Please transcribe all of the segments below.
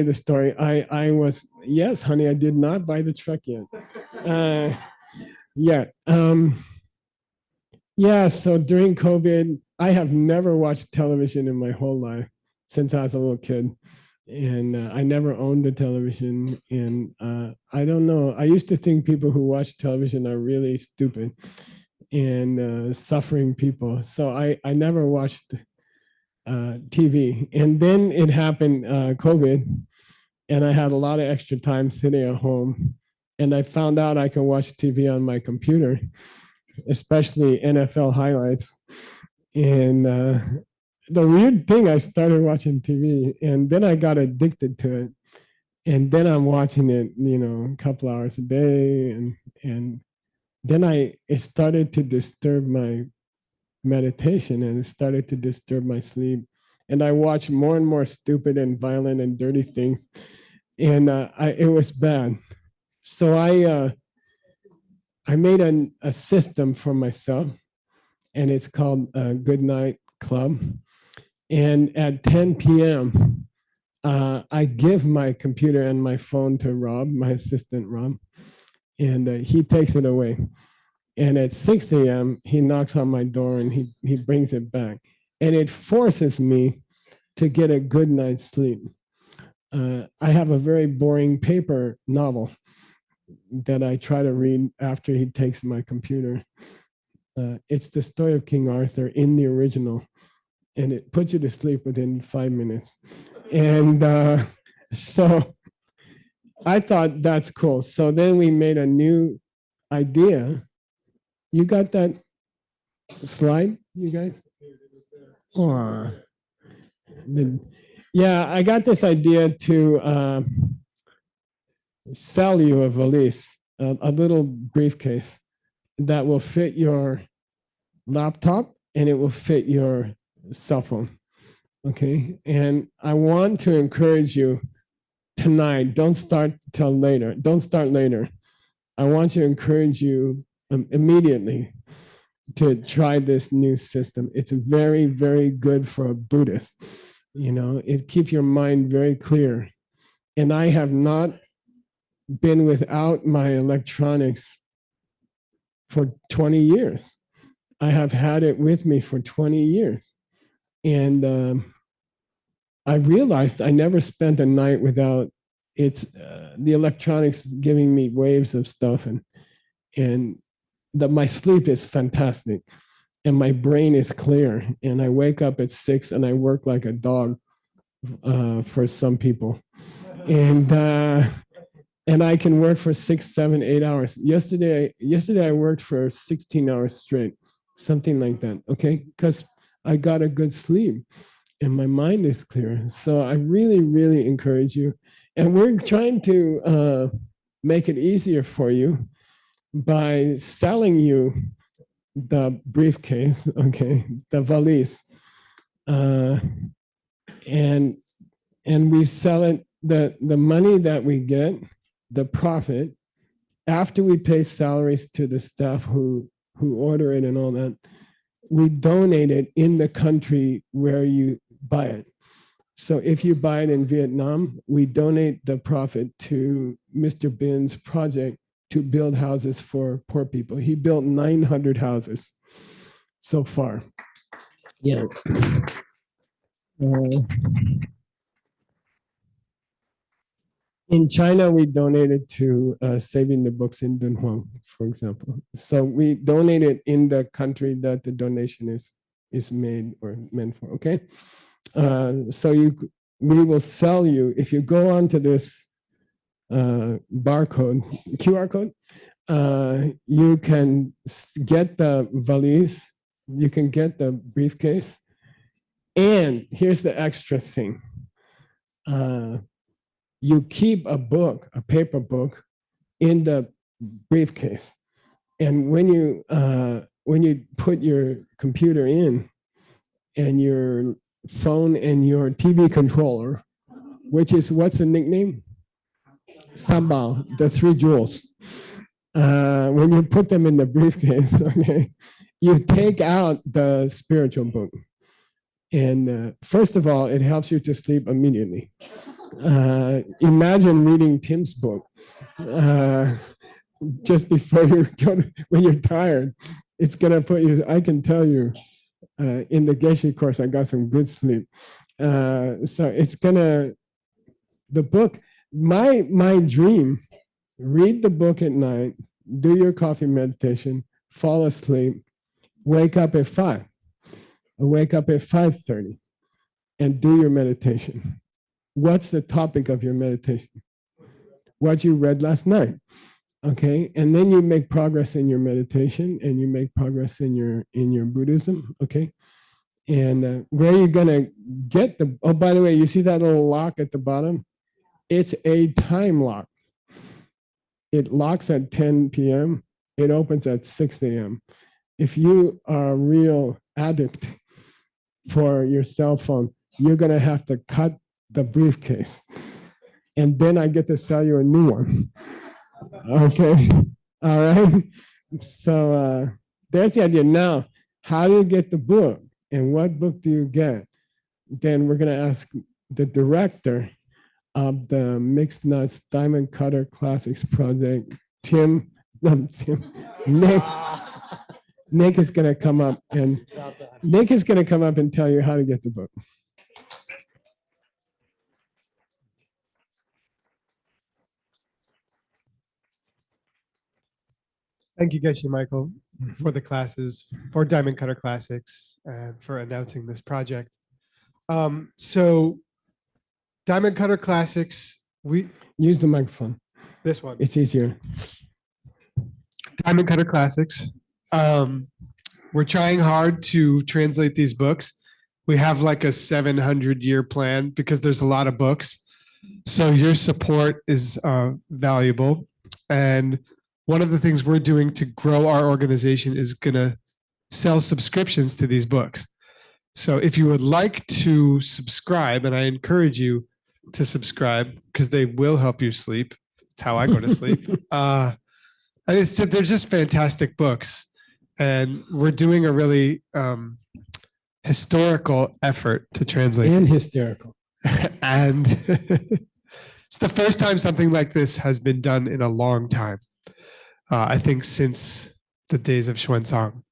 the story. I was, yes, honey, I did not buy the truck yet. Uh, yeah. Yeah. So during COVID, I have never watched television in my whole life since I was a little kid. And I never owned a television. And I don't know. I used to think people who watch television are really stupid and suffering people. So I never watched TV. And then it happened, COVID, and I had a lot of extra time sitting at home. And I found out I can watch TV on my computer, especially NFL highlights. And the weird thing, I started watching TV, and then I got addicted to it. And then I'm watching it, a couple hours a day, and then it started to disturb my meditation, and it started to disturb my sleep. And I watched more and more stupid and violent and dirty things, and it was bad. So I made a system for myself, and it's called GoodNight Club. And at 10 p.m., I give my computer and my phone to Rob, my assistant Rob, and he takes it away. And at 6 a.m., he knocks on my door and he brings it back. And it forces me to get a good night's sleep. I have a very boring paper novel that I try to read after he takes my computer. It's the story of King Arthur in the original, and it puts you to sleep within 5 minutes. And so I thought that's cool. So then we made a new idea. You got that slide, you guys? Oh. Yeah, I got this idea to sell you a valise, a little briefcase that will fit your laptop and it will fit your cell phone. Okay. And I want to encourage you tonight, don't start till later. Don't start later. I want to encourage you immediately to try this new system. It's very, very good for a Buddhist. It keeps your mind very clear. And I have not been without my electronics for 20 years. I have had it with me for 20 years. And I realized I never spent a night without the electronics giving me waves of stuff, and my sleep is fantastic, and my brain is clear, and I wake up at 6 and I work like a dog for some people, and I can work for 6, 7, 8 hours. Yesterday I worked for 16 hours straight, something like that. Okay, because I got a good sleep and my mind is clear. So I really, really encourage you. And we're trying to make it easier for you by selling you the briefcase, okay, the valise. And we sell it, the money that we get, the profit, after we pay salaries to the staff who order it and all that, we donate it in the country where you buy it. So if you buy it in Vietnam, we donate the profit to Mr. Bin's project to build houses for poor people. He built 900 houses so far. Yeah. In China, we donated to Saving the Books in Dunhuang, for example. So we donate it in the country that the donation is made or meant for, okay? So we will sell you, if you go onto this barcode, QR code, you can get the valise, you can get the briefcase, and here's the extra thing. You keep a book, a paper book, in the briefcase, and when you put your computer in and your phone and your TV controller, which is, what's the nickname? Sambal, the 3 jewels. When you put them in the briefcase, okay, you take out the spiritual book. And first of all, it helps you to sleep immediately. Imagine reading Tim's book just before you go when you're tired. It's gonna put you. I can tell you, in the Geshe course, I got some good sleep. So it's gonna the book. My dream: read the book at night, do your coffee meditation, fall asleep, wake up at 5, or wake up at 5:30, and do your meditation. What's the topic of your meditation? What you read last night. Okay, and then you make progress in your meditation, and you make progress in your Buddhism. Okay, and where are you gonna get the? Oh, by the way, you see that little lock at the bottom? It's a time lock. It locks at 10 p.m. It opens at 6 a.m. If you are a real addict for your cell phone, you're gonna have to cut the briefcase, and then I get to sell you a new one. Okay, all right. So there's the idea. Now, how do you get the book, and what book do you get? Then we're gonna ask the director of the Mixed Nuts Diamond Cutter Classics project, Nick. Nick is gonna come up and tell you how to get the book. Thank you, Geshe Michael, for the classes, for Diamond Cutter Classics, and for announcing this project. So Diamond Cutter Classics, we use the microphone. This one. It's easier. Diamond Cutter Classics. We're trying hard to translate these books. We have like a 700-year plan because there's a lot of books. So your support is valuable. And one of the things we're doing to grow our organization is going to sell subscriptions to these books. So if you would like to subscribe, and I encourage you to subscribe because they will help you sleep. It's how I go to sleep. And they're just fantastic books. And we're doing a really historical effort to translate. And hysterical. And it's the first time something like this has been done in a long time. I think since the days of Xuanzang.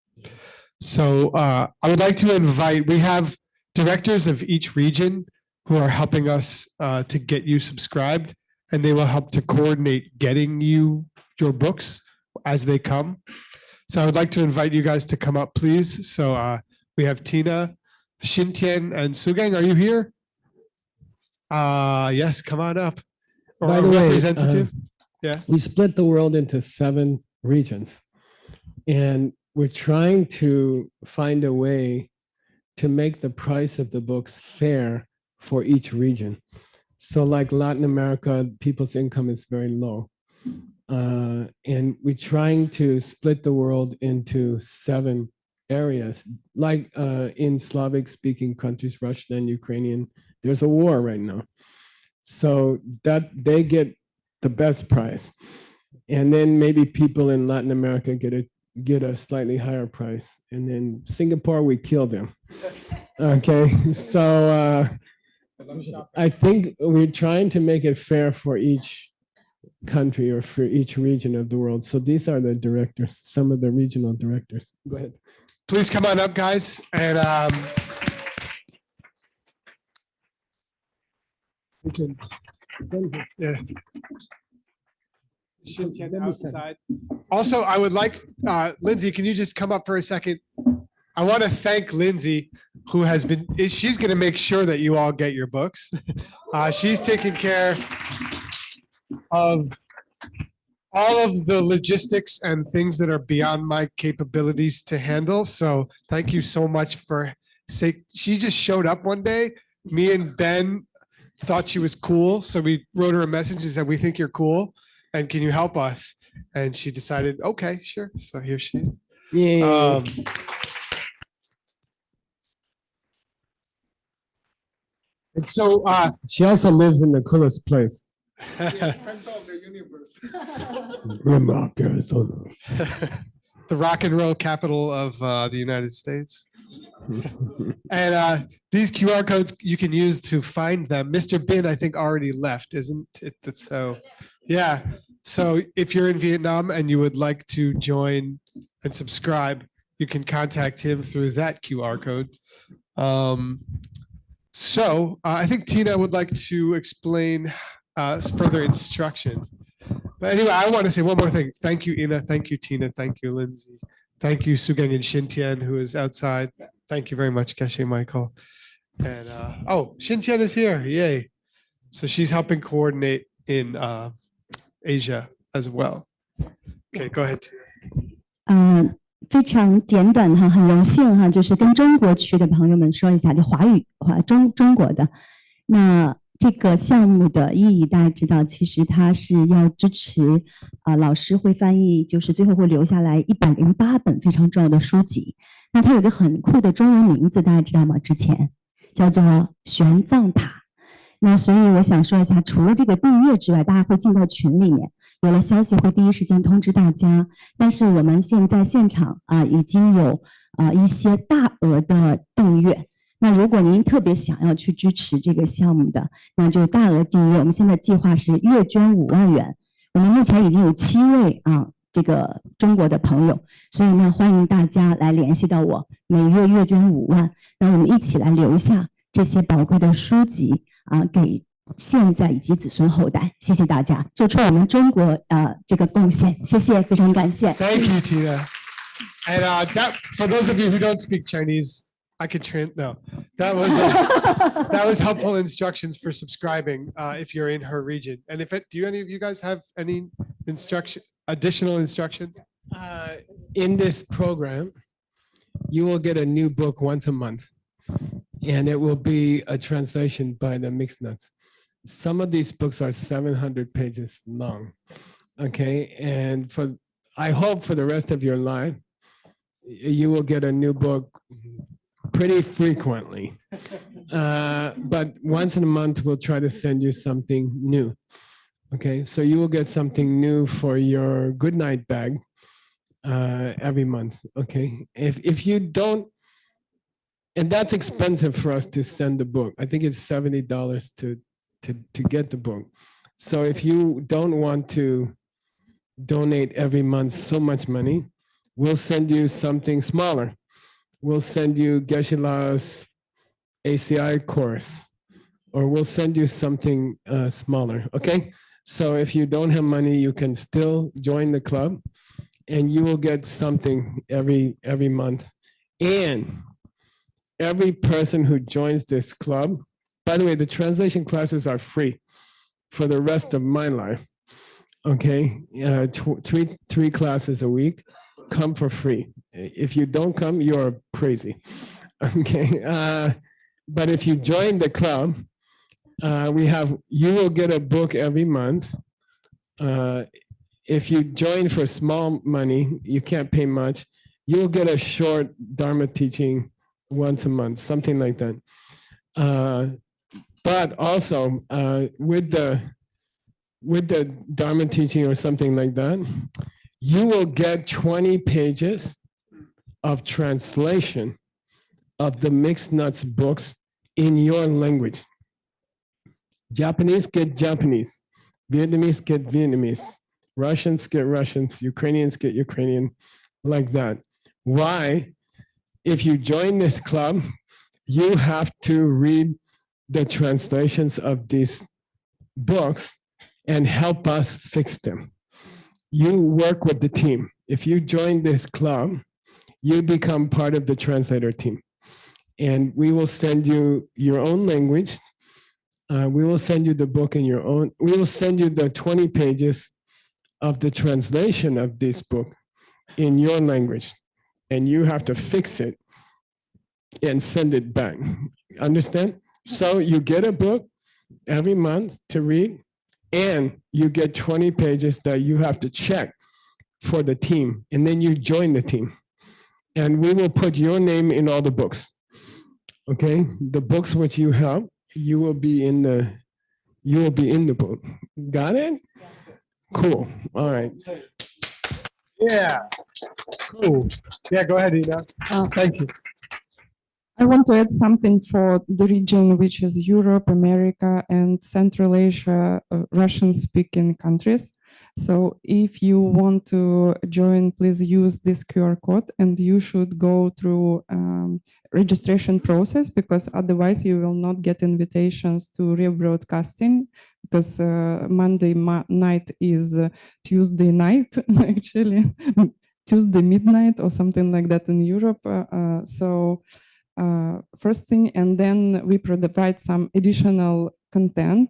So I would like to invite, we have directors of each region who are helping us to get you subscribed, and they will help to coordinate getting you your books as they come. So I would like to invite you guys to come up, please. So we have Tina, Xintian, and Sugang. Are you here? Yes, come on up. Or by the way, representative. Yeah. We split the world into 7 regions, and we're trying to find a way to make the price of the books fair for each region. So like Latin America, people's income is very low. And we're trying to split the world into 7 areas. Like in Slavic speaking countries, Russian and Ukrainian, there's a war right now. So that they get the best price. And then maybe people in Latin America get a slightly higher price. And then Singapore, we kill them. Okay, so I think we're trying to make it fair for each country or for each region of the world. So these are the directors, some of the regional directors. Go ahead. Please come on up, guys. And we can, yeah. Outside. Also, I would like, Lindsay, can you just come up for a second? I want to thank Lindsay, who has been, she's going to make sure that you all get your books. She's taking care of all of the logistics and things that are beyond my capabilities to handle. So thank you so much for saying, she just showed up one day. Me and Ben thought she was cool. So we wrote her a message and said, we think you're cool. And can you help us? And she decided, okay, sure. So here she is. Yeah. And so she also lives in the coolest place. Center of the universe. Remark, Arizona. The rock and roll capital of the United States. And these QR codes you can use to find them. Mr. Bin, I think, already left, isn't it? So, yeah. So if you're in Vietnam and you would like to join and subscribe, you can contact him through that QR code. I think Tina would like to explain further instructions. But anyway, I want to say one more thing. Thank you, Ina. Thank you, Tina. Thank you, Lindsay. Thank you, Sugang and Xintian, who is outside. Thank you very much, Geshe Michael. And Xintian is here. Yay. So she's helping coordinate in Asia as well. Okay, go ahead. 非常简短哈，很荣幸哈，就是跟中国区的朋友们说一下，就中国的那这个项目的意义，大家知道，其实它是要支持老师会翻译，就是最后会留下来108本非常重要的书籍。那它有个很酷的中文名字，大家知道吗？之前叫做玄奘塔。那所以我想说一下，除了这个订阅之外，大家会进到群里面，有了消息会第一时间通知大家。但是我们现在现场已经有一些大额的订阅。那如果您特别想要去支持这个项目的，那就大额订阅。我们现在计划是月捐5万元，我们目前已经有7位这个中国的朋友，所以呢，欢迎大家来联系到我，每月月捐5万，那我们一起来留下这些宝贵的书籍给现在以及子孙后代。谢谢大家，做出我们中国这个贡献，谢谢，非常感谢。Thank you, Tina. And that for those of you who don't speak Chinese, I could no. That was helpful instructions for subscribing if you're in her region. And do any of you guys have any additional instructions? In this program, you will get a new book once a month, and it will be a translation by the Mixed Nuts. Some of these books are 700 pages long. Okay, and I hope for the rest of your life, you will get a new book pretty frequently. But once in a month, we'll try to send you something new. Okay, so you will get something new for your GoodNight bag every month. Okay, if you don't, and that's expensive for us to send the book. I think it's $70 to get the book. So if you don't want to donate every month so much money, we'll send you something smaller. We'll send you Geshe-la's ACI course, or we'll send you something smaller, okay? So if you don't have money, you can still join the club, and you will get something every month. And every person who joins this club, by the way, the translation classes are free for the rest of my life, okay? Three classes a week. Come for free. If you don't come, you're crazy. Okay. But if you join the club, you will get a book every month. If you join for small money, you can't pay much. You'll get a short Dharma teaching once a month, something like that. But also with the Dharma teaching or something like that, you will get 20 pages of translation of the Mixed Nuts books in your language. Japanese get Japanese, Vietnamese get Vietnamese, Russians get Russians, Ukrainians get Ukrainian, like that. Why? If you join this club, you have to read the translations of these books and help us fix them. You work with the team. If you join this club, you become part of the translator team. And we will send you your own language. We will send you the book in your own. We will send you the 20 pages of the translation of this book in your language. And you have to fix it and send it back. Understand? So you get a book every month to read, and you get 20 pages that you have to check for the team, and then you join the team. And we will put your name in all the books. Okay? The books which you have, you will be in the book. Got it? Cool. All right. Yeah. Cool. Yeah, go ahead, Ina. Thank you. I want to add something for the region, which is Europe, America, and Central Asia, Russian-speaking countries. So if you want to join, please use this QR code, and you should go through registration process, because otherwise you will not get invitations to rebroadcasting, because Monday night is Tuesday night, actually, Tuesday midnight or something like that in Europe. First thing, and then we provide some additional content.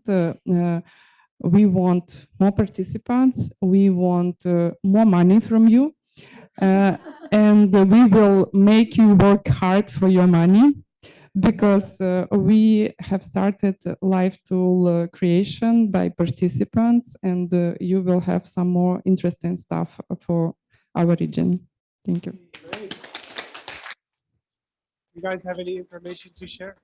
We want more participants, we want more money from you, and we will make you work hard for your money, because we have started live tool creation by participants, and you will have some more interesting stuff for our region. Thank you. You guys have any information to share?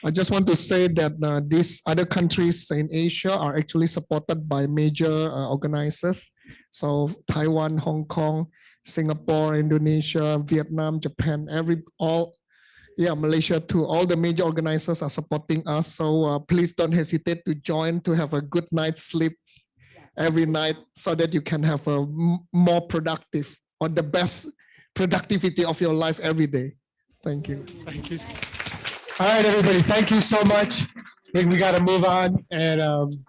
I just want to say that these other countries in Asia are actually supported by major organizers. So Taiwan, Hong Kong, Singapore, Indonesia, Vietnam, Japan, Malaysia too. All the major organizers are supporting us. So please don't hesitate to join, to have a good night's sleep every night, so that you can have a more productive, or the best productivity of your life every day. Thank you. Thank you. All right, everybody. Thank you so much. I think we got to move on. And